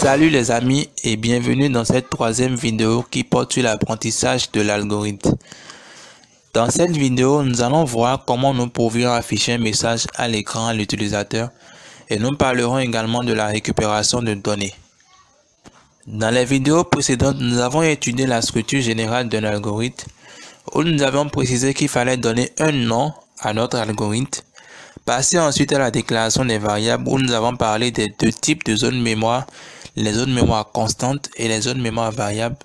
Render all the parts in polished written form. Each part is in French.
Salut les amis et bienvenue dans cette troisième vidéo qui porte sur l'apprentissage de l'algorithme. Dans cette vidéo, nous allons voir comment nous pourrions afficher un message à l'écran à l'utilisateur et nous parlerons également de la récupération de données. Dans les vidéos précédentes, nous avons étudié la structure générale d'un algorithme où nous avons précisé qu'il fallait donner un nom à notre algorithme. Passer ensuite à la déclaration des variables où nous avons parlé des deux types de zones mémoire, les zones mémoire constantes et les zones mémoire variables.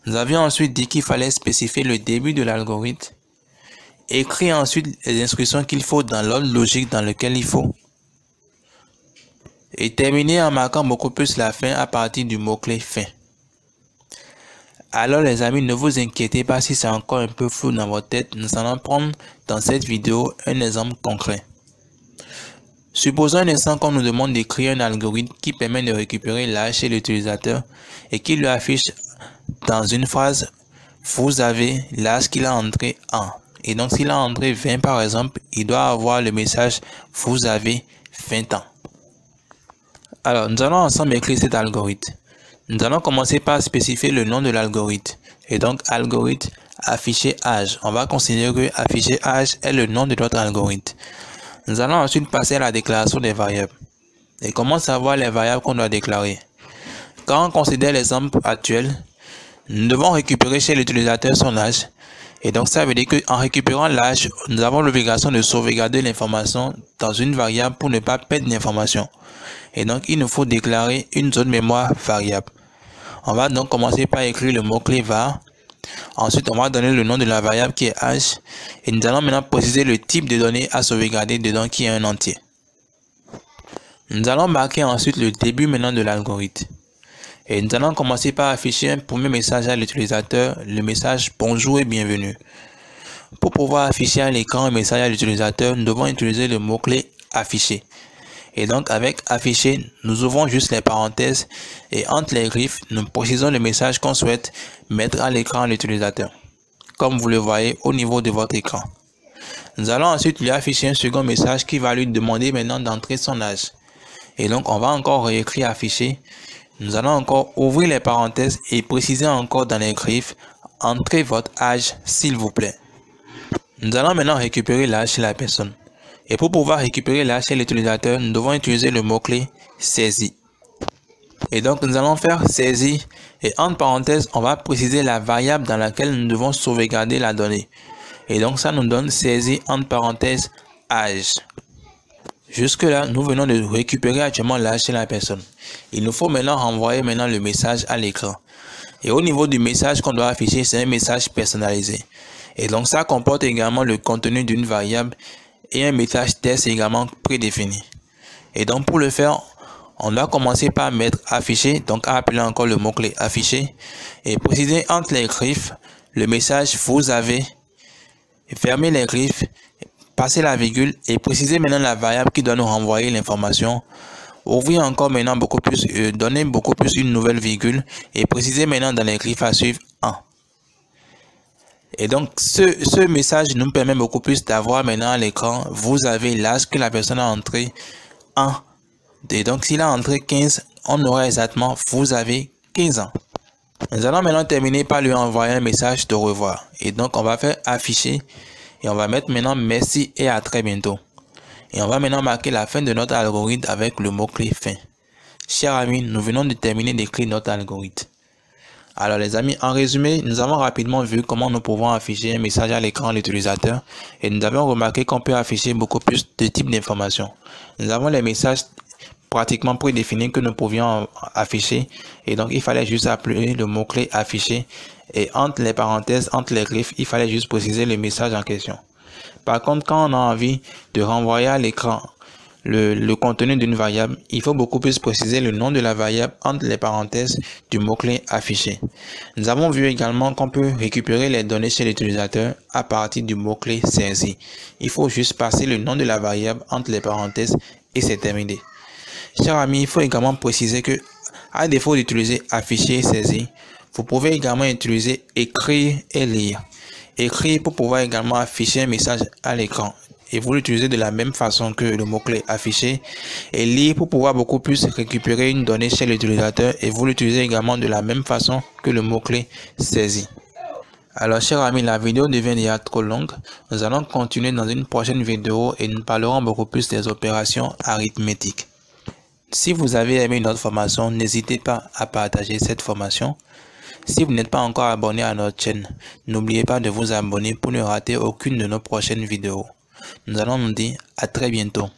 Nous avions ensuite dit qu'il fallait spécifier le début de l'algorithme, écrire ensuite les instructions qu'il faut dans l'ordre logique dans lequel il faut, et terminer en marquant beaucoup plus la fin à partir du mot-clé fin. Alors les amis, ne vous inquiétez pas si c'est encore un peu flou dans votre tête, nous allons prendre dans cette vidéo un exemple concret. Supposons un instant qu'on nous demande d'écrire un algorithme qui permet de récupérer l'âge chez l'utilisateur et qui lui affiche dans une phrase « Vous avez l'âge qu'il a entré en ». Et donc s'il a entré 20 par exemple, il doit avoir le message « Vous avez 20 ans ». Alors nous allons ensemble écrire cet algorithme. Nous allons commencer par spécifier le nom de l'algorithme. Et donc algorithme afficher âge. On va considérer que afficher âge est le nom de notre algorithme. Nous allons ensuite passer à la déclaration des variables. Et comment savoir les variables qu'on doit déclarer? Quand on considère l'exemple actuel, nous devons récupérer chez l'utilisateur son âge. Et donc ça veut dire qu'en récupérant l'âge, nous avons l'obligation de sauvegarder l'information dans une variable pour ne pas perdre l'information. Et donc il nous faut déclarer une zone mémoire variable. On va donc commencer par écrire le mot-clé var. Ensuite, on va donner le nom de la variable qui est âge et nous allons maintenant préciser le type de données à sauvegarder dedans qui est un entier. Nous allons marquer ensuite le début maintenant de l'algorithme. Et nous allons commencer par afficher un premier message à l'utilisateur, le message bonjour et bienvenue. Pour pouvoir afficher à l'écran un message à l'utilisateur, nous devons utiliser le mot-clé afficher. Et donc avec afficher, nous ouvrons juste les parenthèses et entre les griffes, nous précisons le message qu'on souhaite mettre à l'écran à l'utilisateur, comme vous le voyez au niveau de votre écran. Nous allons ensuite lui afficher un second message qui va lui demander maintenant d'entrer son âge. Et donc on va encore réécrire afficher. Nous allons encore ouvrir les parenthèses et préciser encore dans les griffes, entrez votre âge s'il vous plaît. Nous allons maintenant récupérer l'âge chez la personne. Et pour pouvoir récupérer l'âge chez l'utilisateur, nous devons utiliser le mot-clé saisi. Et donc nous allons faire saisi et entre parenthèses, on va préciser la variable dans laquelle nous devons sauvegarder la donnée. Et donc ça nous donne saisi entre parenthèses âge. Jusque là, nous venons de récupérer actuellement l'âge chez la personne. Il nous faut maintenant renvoyer le message à l'écran. Et au niveau du message qu'on doit afficher, c'est un message personnalisé. Et donc ça comporte également le contenu d'une variable et un message test également prédéfini. Et donc pour le faire, on doit commencer par mettre afficher, donc à appeler encore le mot-clé afficher et préciser entre les griffes le message vous avez, fermer les griffes, passer la virgule et préciser maintenant la variable qui doit nous renvoyer l'information. Ouvrir encore maintenant beaucoup plus, donner beaucoup plus une nouvelle virgule et préciser maintenant dans les griffes à suivre en. Et donc, ce message nous permet beaucoup plus d'avoir maintenant à l'écran, vous avez l'âge que la personne a entré en. Et donc, s'il a entré 15, on aura exactement, vous avez 15 ans. Nous allons maintenant terminer par lui envoyer un message de revoir. Et donc, on va faire afficher et on va mettre maintenant merci et à très bientôt. Et on va maintenant marquer la fin de notre algorithme avec le mot-clé fin. Chers amis, nous venons de terminer d'écrire notre algorithme. Alors les amis, en résumé, nous avons rapidement vu comment nous pouvons afficher un message à l'écran de l'utilisateur et nous avons remarqué qu'on peut afficher beaucoup plus de types d'informations. Nous avons les messages pratiquement prédéfinis que nous pouvions afficher et donc il fallait juste appeler le mot-clé afficher et entre les parenthèses, entre les griffes, il fallait juste préciser le message en question. Par contre, quand on a envie de renvoyer à l'écran le contenu d'une variable, il faut beaucoup plus préciser le nom de la variable entre les parenthèses du mot-clé affiché. Nous avons vu également qu'on peut récupérer les données chez l'utilisateur à partir du mot-clé saisi. Il faut juste passer le nom de la variable entre les parenthèses et c'est terminé. Chers amis, il faut également préciser que, à défaut d'utiliser afficher et saisir, vous pouvez également utiliser écrire et lire. Écrire pour pouvoir également afficher un message à l'écran. et vous l'utilisez de la même façon que le mot-clé affiché et lire pour pouvoir beaucoup plus récupérer une donnée chez l'utilisateur et vous l'utilisez également de la même façon que le mot-clé saisi. Alors chers amis, la vidéo devient déjà trop longue. Nous allons continuer dans une prochaine vidéo et nous parlerons beaucoup plus des opérations arithmétiques. Si vous avez aimé notre formation, n'hésitez pas à partager cette formation. Si vous n'êtes pas encore abonné à notre chaîne, n'oubliez pas de vous abonner pour ne rater aucune de nos prochaines vidéos. Nous allons nous dire à très bientôt.